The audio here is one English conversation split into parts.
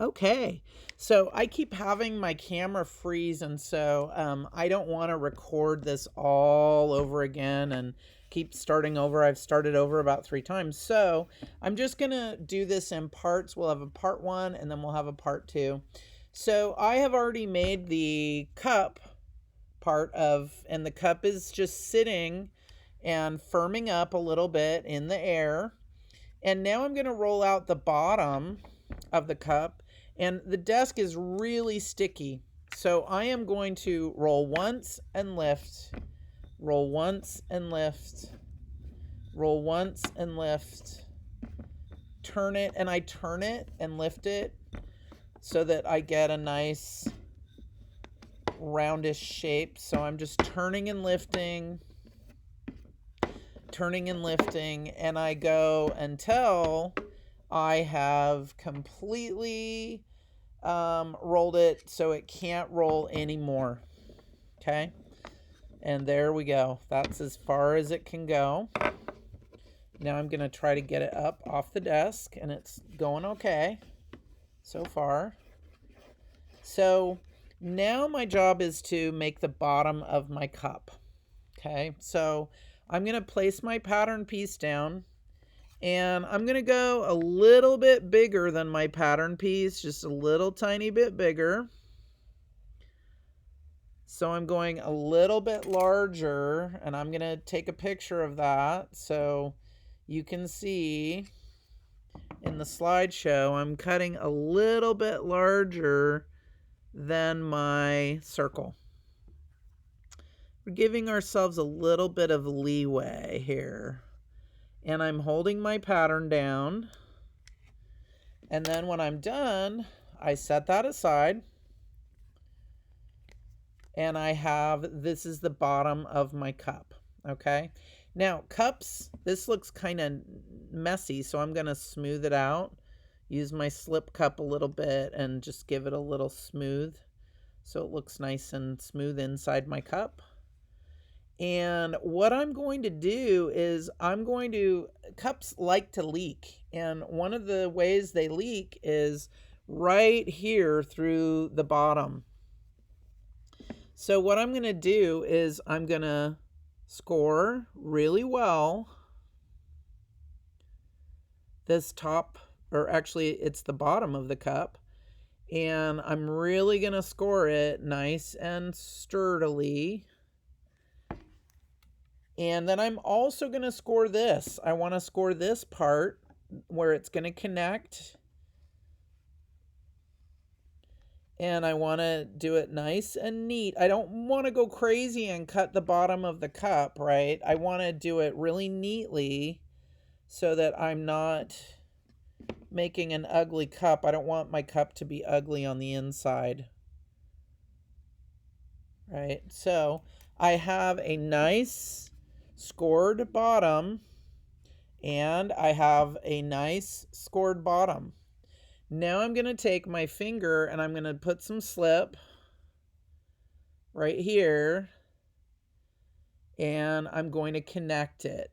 Okay, so I keep having my camera freeze, and so I don't want to record this all over again and keep starting over. I've started over about 3 times, so I'm just gonna do this in parts. We'll have a part one, and then we'll have a part two. So I have already made the cup part of, and the cup is just sitting and firming up a little bit in the air. And now I'm going to roll out the bottom of the cup, and the desk is really sticky. So I am going to roll once and lift, roll once and lift, roll once and lift, turn it, and I turn it and lift it so that I get a nice roundish shape. So I'm just turning and lifting, and I go until I have completely rolled it so it can't roll anymore. Okay, and there we go. That's as far as it can go. Now I'm going to try to get it up off the desk, and it's going okay so far. So now my job is to make the bottom of my cup. Okay, so I'm going to place my pattern piece down, and I'm going to go a little bit bigger than my pattern piece, just a little tiny bit bigger. So I'm going a little bit larger, and I'm going to take a picture of that so you can see in the slideshow I'm cutting a little bit larger than my circle. We're giving ourselves a little bit of leeway here. And I'm holding my pattern down. And then when I'm done, I set that aside. And I have, this is the bottom of my cup. Okay. Now, cups, this looks kind of messy, so I'm going to smooth it out. Use my slip cup a little bit and just give it a little smooth so it looks nice and smooth inside my cup. And what I'm going to do is cups like to leak. And one of the ways they leak is right here through the bottom. So what I'm going to do is I'm going to score really well this top, or actually it's the bottom of the cup. And I'm really going to score it nice and sturdily. And then I'm also going to score this. I want to score this part where it's going to connect. And I want to do it nice and neat. I don't want to go crazy and cut the bottom of the cup, right? I want to do it really neatly so that I'm not making an ugly cup. I don't want my cup to be ugly on the inside. Right? So I have a nice scored bottom, and I have a nice scored bottom. Now I'm going to take my finger and I'm going to put some slip right here, and I'm going to connect it.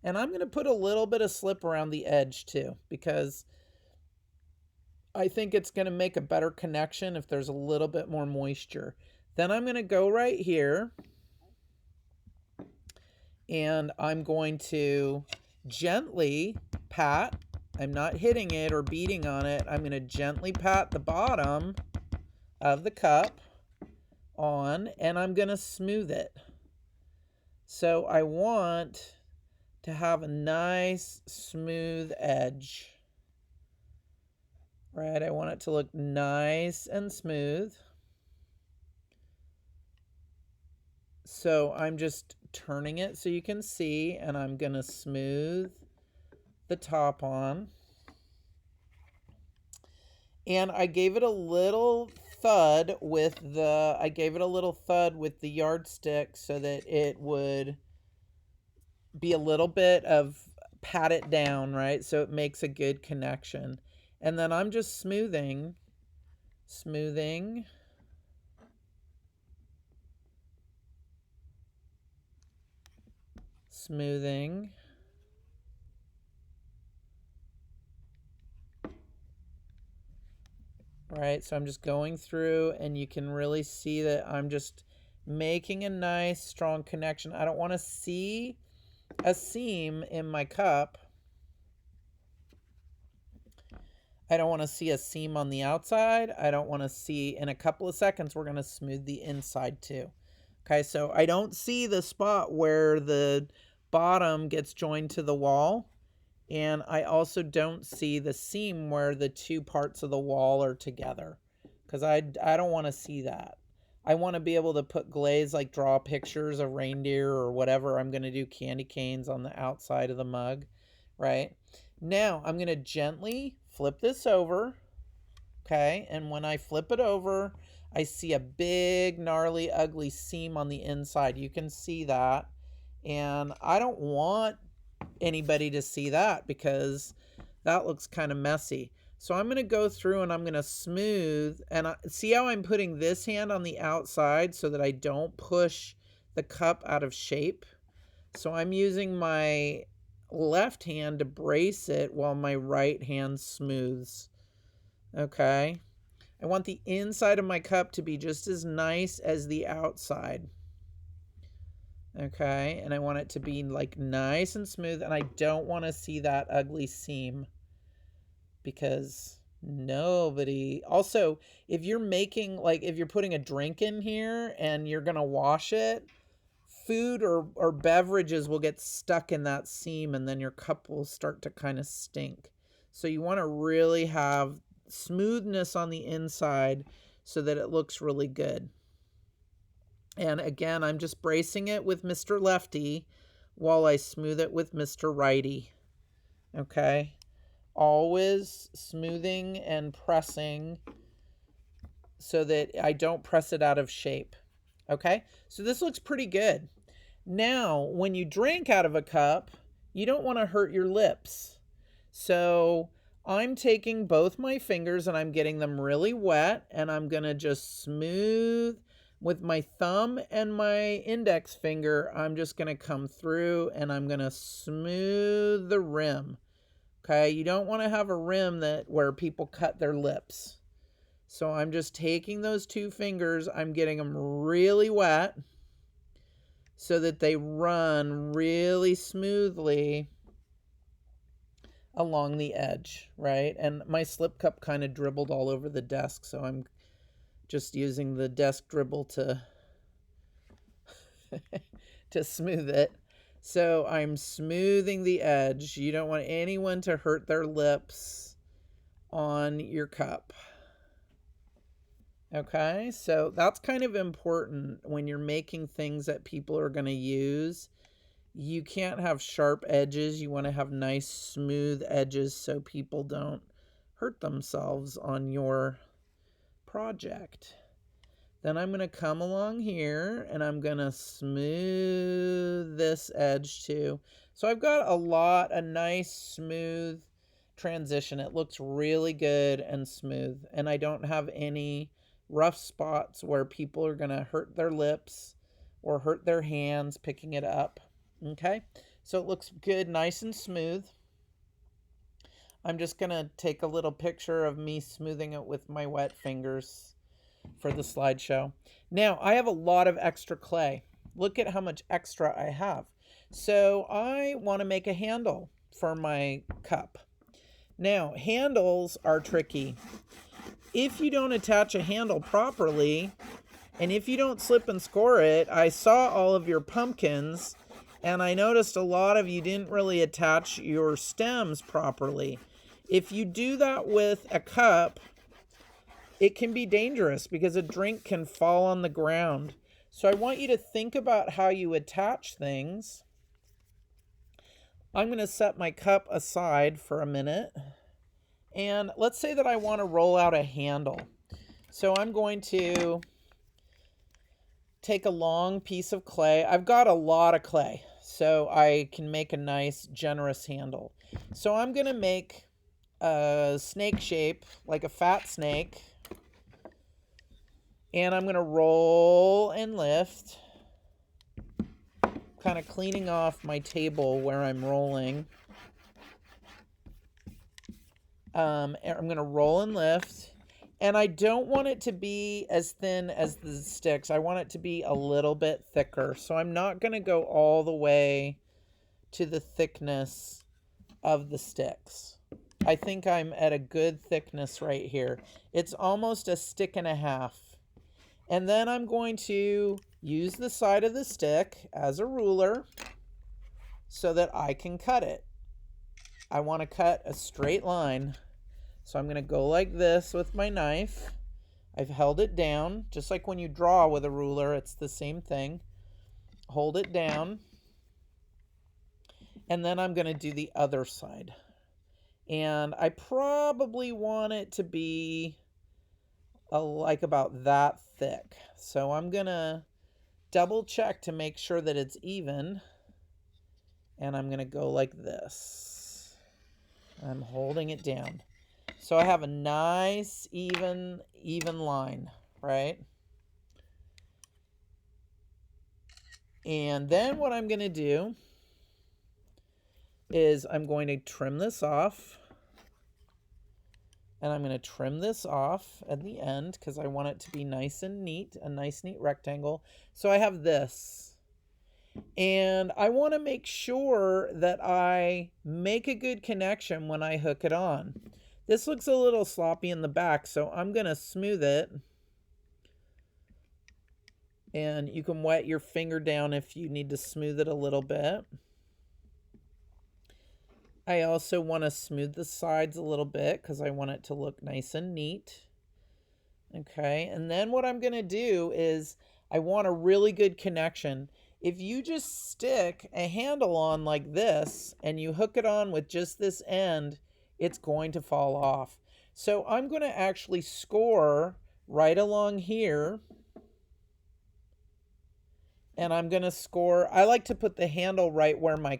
And I'm going to put a little bit of slip around the edge too, because I think it's going to make a better connection if there's a little bit more moisture. Then I'm going to go right here, and I'm going to gently pat. I'm not hitting it or beating on it. I'm going to gently pat the bottom of the cup on, and I'm going to smooth it. So I want to have a nice smooth edge. Right? I want it to look nice and smooth. So I'm just turning it so you can see, and I'm going to smooth the top on. And I gave it a little thud with the yardstick so that it would be a little bit of pat it down, right? So it makes a good connection. And then I'm just smoothing, smoothing, smoothing. right? So I'm just going through, and you can really see that I'm just making a nice strong connection. I don't want to see a seam in my cup. I don't want to see a seam on the outside. I don't want to see, in a couple of seconds, we're going to smooth the inside too. Okay, so I don't see the spot where the bottom gets joined to the wall. And I also don't see the seam where the two parts of the wall are together, because I don't want to see that. I want to be able to put glaze, like draw pictures of reindeer or whatever I'm going to do, candy canes on the outside of the mug, right? Now I'm going to gently flip this over, okay? And when I flip it over, I see a big, gnarly, ugly seam on the inside. You can see that. And I don't want anybody to see that because that looks kind of messy. So I'm going to go through and I'm going to smooth, and see how I'm putting this hand on the outside so that I don't push the cup out of shape. So I'm using my left hand to brace it while my right hand smooths. Okay. I want the inside of my cup to be just as nice as the outside. Okay, and I want it to be like nice and smooth, and I don't want to see that ugly seam, because nobody, also, if you're making, like if you're putting a drink in here and you're gonna wash it, food or beverages will get stuck in that seam, and then your cup will start to kind of stink. So you want to really have smoothness on the inside so that it looks really good. And again, I'm just bracing it with Mr. Lefty while I smooth it with Mr. Righty. Okay? Always smoothing and pressing so that I don't press it out of shape. Okay? So this looks pretty good. Now, when you drink out of a cup, you don't want to hurt your lips. So I'm taking both my fingers and I'm getting them really wet, and I'm going to just smooth with my thumb and my index finger. I'm just going to come through and I'm going to smooth the rim. Okay, you don't want to have a rim where people cut their lips. So I'm just taking those two fingers, I'm getting them really wet so that they run really smoothly along the edge, right? And my slip cup kind of dribbled all over the desk, so I'm just using the desk dribble to to smooth it. So I'm smoothing the edge. You don't want anyone to hurt their lips on your cup. Okay, so that's kind of important when you're making things that people are going to use. You can't have sharp edges. You want to have nice smooth edges so people don't hurt themselves on your project. Then I'm going to come along here and I'm going to smooth this edge too. So I've got a nice smooth transition. It looks really good and smooth, and I don't have any rough spots where people are going to hurt their lips or hurt their hands picking it up. Okay, so it looks good, nice and smooth. I'm just going to take a little picture of me smoothing it with my wet fingers for the slideshow. Now, I have a lot of extra clay. Look at how much extra I have. So I want to make a handle for my cup. Now, handles are tricky. If you don't attach a handle properly, and if you don't slip and score it, I saw all of your pumpkins, and I noticed a lot of you didn't really attach your stems properly. If you do that with a cup, it can be dangerous because a drink can fall on the ground. So I want you to think about how you attach things. I'm going to set my cup aside for a minute. And let's say that I want to roll out a handle. So I'm going to take a long piece of clay. I've got a lot of clay, so I can make a nice, generous handle. So I'm going to make a snake shape, like a fat snake. And I'm going to roll and lift, kind of cleaning off my table where I'm rolling. I'm going to roll and lift, And I don't want it to be as thin as the sticks. I want it to be a little bit thicker. So I'm not going to go all the way to the thickness of the sticks. I think I'm at a good thickness right here. It's almost a stick and a half. And then I'm going to use the side of the stick as a ruler so that I can cut it. I want to cut a straight line. So I'm going to go like this with my knife. I've held it down, just like when you draw with a ruler, it's the same thing. Hold it down. And then I'm going to do the other side. And I probably want it to be like about that thick. So I'm going to double check to make sure that it's even. And I'm going to go like this. I'm holding it down. So I have a nice, even line, right? And then what I'm going to do is I'm going to trim this off. And I'm going to trim this off at the end because I want it to be nice and neat, a nice, neat rectangle. So I have this. And I want to make sure that I make a good connection when I hook it on. This looks a little sloppy in the back, so I'm going to smooth it. And you can wet your finger down if you need to smooth it a little bit. I also want to smooth the sides a little bit because I want it to look nice and neat. Okay, and then what I'm going to do is I want a really good connection. If you just stick a handle on like this and you hook it on with just this end, it's going to fall off. So I'm going to actually score right along here. And I'm going to score, I like to put the handle right where the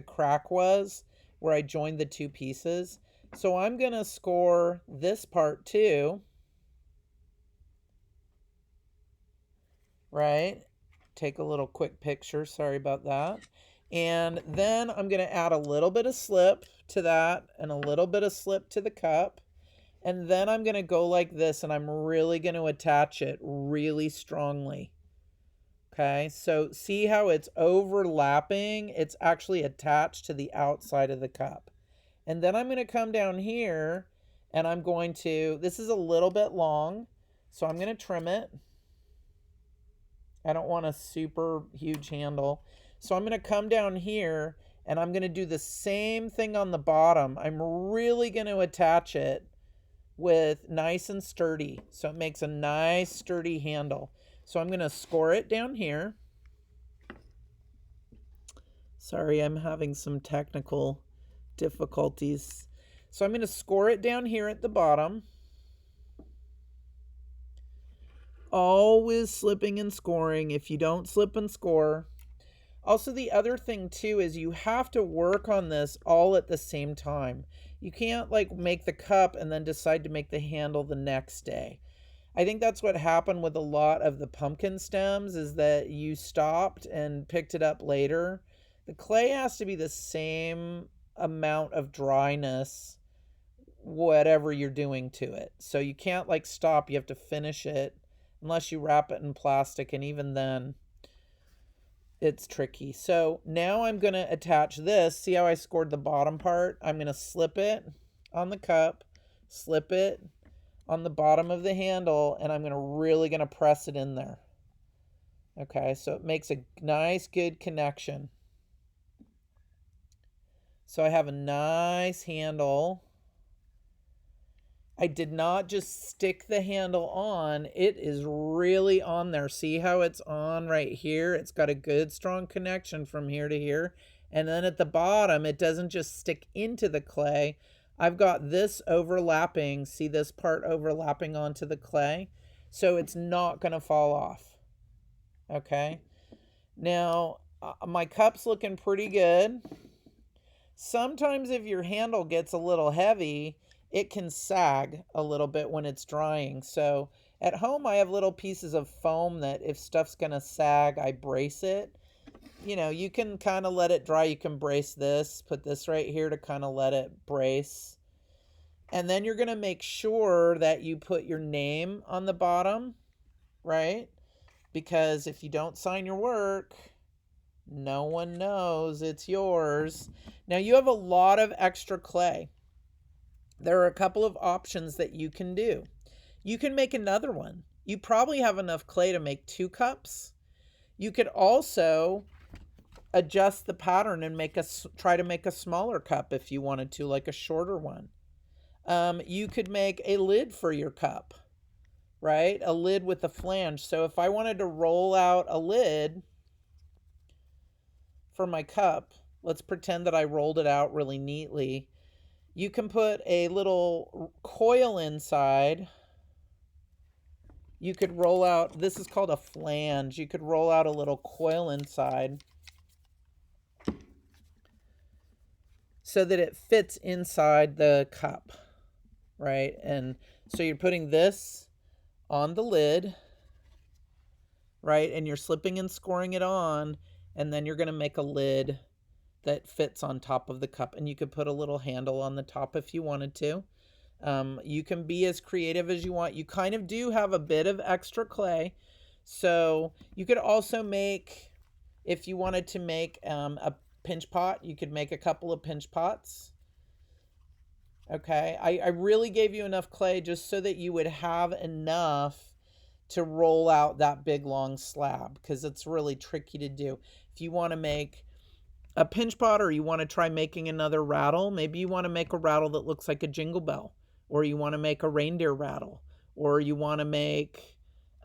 crack was, where I joined the two pieces. So I'm going to score this part too. Right? Take a little quick picture, sorry about that. And then I'm going to add a little bit of slip to that and a little bit of slip to the cup. And then I'm going to go like this and I'm really going to attach it really strongly. Okay, so see how it's overlapping? It's actually attached to the outside of the cup. And then I'm going to come down here and I'm going to, this is a little bit long, so I'm going to trim it. I don't want a super huge handle. So I'm going to come down here and I'm going to do the same thing on the bottom. I'm really going to attach it with nice and sturdy. So it makes a nice sturdy handle. So I'm going to score it down here. Sorry, I'm having some technical difficulties. So I'm going to score it down here at the bottom. Always slipping and scoring. If you don't slip and score. Also, the other thing too is you have to work on this all at the same time. You can't like make the cup and then decide to make the handle the next day. I think that's what happened with a lot of the pumpkin stems, is that you stopped and picked it up later. The clay has to be the same amount of dryness, whatever you're doing to it. So you can't like stop, you have to finish it unless you wrap it in plastic, and even then it's tricky. So now I'm going to attach this. See how I scored the bottom part? I'm going to slip it on the cup, slip it on the bottom of the handle, and I'm really going to press it in there. Okay, so it makes a nice, good connection. So I have a nice handle. I did not just stick the handle on. It is really on there. See how it's on right here? It's got a good, strong connection from here to here. And then at the bottom, it doesn't just stick into the clay. I've got this overlapping. See this part overlapping onto the clay? So it's not going to fall off. Okay. Now, my cup's looking pretty good. Sometimes if your handle gets a little heavy, it can sag a little bit when it's drying. So at home, I have little pieces of foam that if stuff's going to sag, I brace it. You know, you can kind of let it dry. You can brace this, put this right here to kind of let it brace. And then you're going to make sure that you put your name on the bottom, right? Because if you don't sign your work, no one knows it's yours. Now you have a lot of extra clay. There are a couple of options that you can do. You can make another one. You probably have enough clay to make 2 cups. You could also adjust the pattern and try to make a smaller cup if you wanted to, like a shorter one. You could make a lid for your cup, right? A lid with a flange. So if I wanted to roll out a lid for my cup, let's pretend that I rolled it out really neatly. You can put a little coil inside. You could roll out, this is called a flange. You could roll out a little coil inside so that it fits inside the cup, right? And so you're putting this on the lid, right? And you're slipping and scoring it on, and then you're going to make a lid that fits on top of the cup. And you could put a little handle on the top if you wanted to. You can be as creative as you want. You kind of do have a bit of extra clay. So you could also make, if you wanted to make a pinch pot, you could make a couple of pinch pots. Okay, I really gave you enough clay just so that you would have enough to roll out that big long slab, because it's really tricky to do. If you want to make a pinch pot, or you want to try making another rattle, maybe you want to make a rattle that looks like a jingle bell, or you want to make a reindeer rattle, or you want to make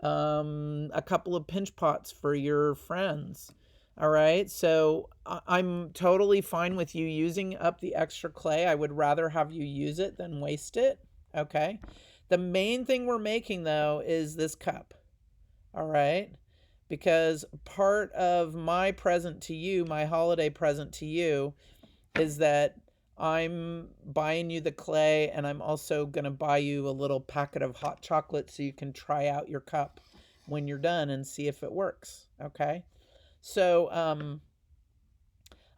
a couple of pinch pots for your friends. All right, so I'm totally fine with you using up the extra clay. I would rather have you use it than waste it. Okay, the main thing we're making though is this cup. All right, because part of my present to you, my holiday present to you, is that I'm buying you the clay, and I'm also going to buy you a little packet of hot chocolate so you can try out your cup when you're done and see if it works. Okay, so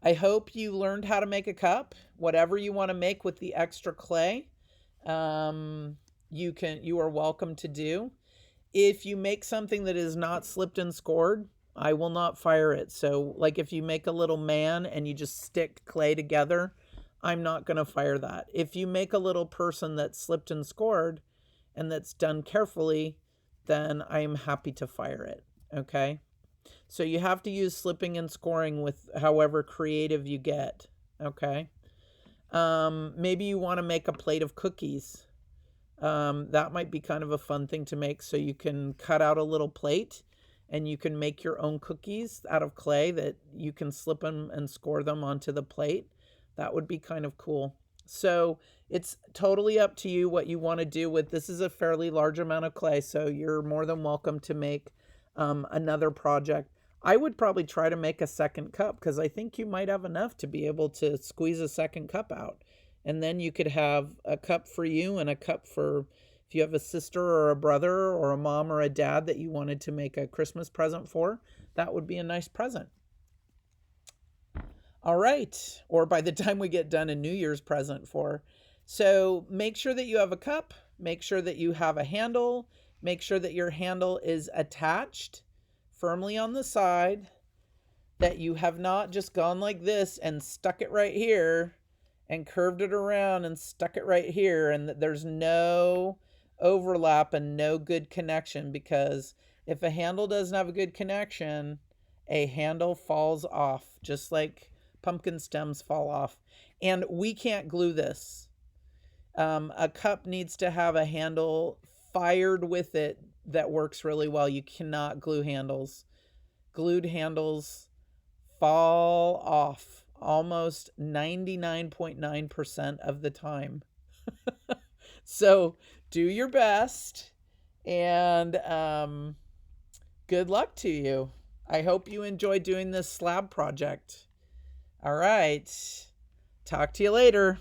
I hope you learned how to make a cup. Whatever you want to make with the extra clay, you are welcome to do. If you make something that is not slipped and scored, I will not fire it. So like if you make a little man and you just stick clay together, I'm not going to fire that. If you make a little person that's slipped and scored and that's done carefully, then I am happy to fire it. Okay? So you have to use slipping and scoring with however creative you get. Okay? Maybe you want to make a plate of cookies. That might be kind of a fun thing to make. So you can cut out a little plate and you can make your own cookies out of clay that you can slip them and score them onto the plate. That would be kind of cool. So it's totally up to you what you want to do with this. Is a fairly large amount of clay, so you're more than welcome to make another project. I would probably try to make a second cup because I think you might have enough to be able to squeeze a second cup out. And then you could have a cup for you and a cup for if you have a sister or a brother or a mom or a dad that you wanted to make a Christmas present for. That would be a nice present. All right. Or by the time we get done, a New Year's present for. So make sure that you have a cup. Make sure that you have a handle. Make sure that your handle is attached firmly on the side, that you have not just gone like this and stuck it right here and curved it around and stuck it right here, and that there's no overlap and no good connection, because if a handle doesn't have a good connection, a handle falls off, just like pumpkin stems fall off. And we can't glue this. A cup needs to have a handle fired with it that works really well. You cannot glue handles. Glued handles fall off almost 99.9% of the time. So do your best, and good luck to you. I hope you enjoy doing this slab project. All right. Talk to you later.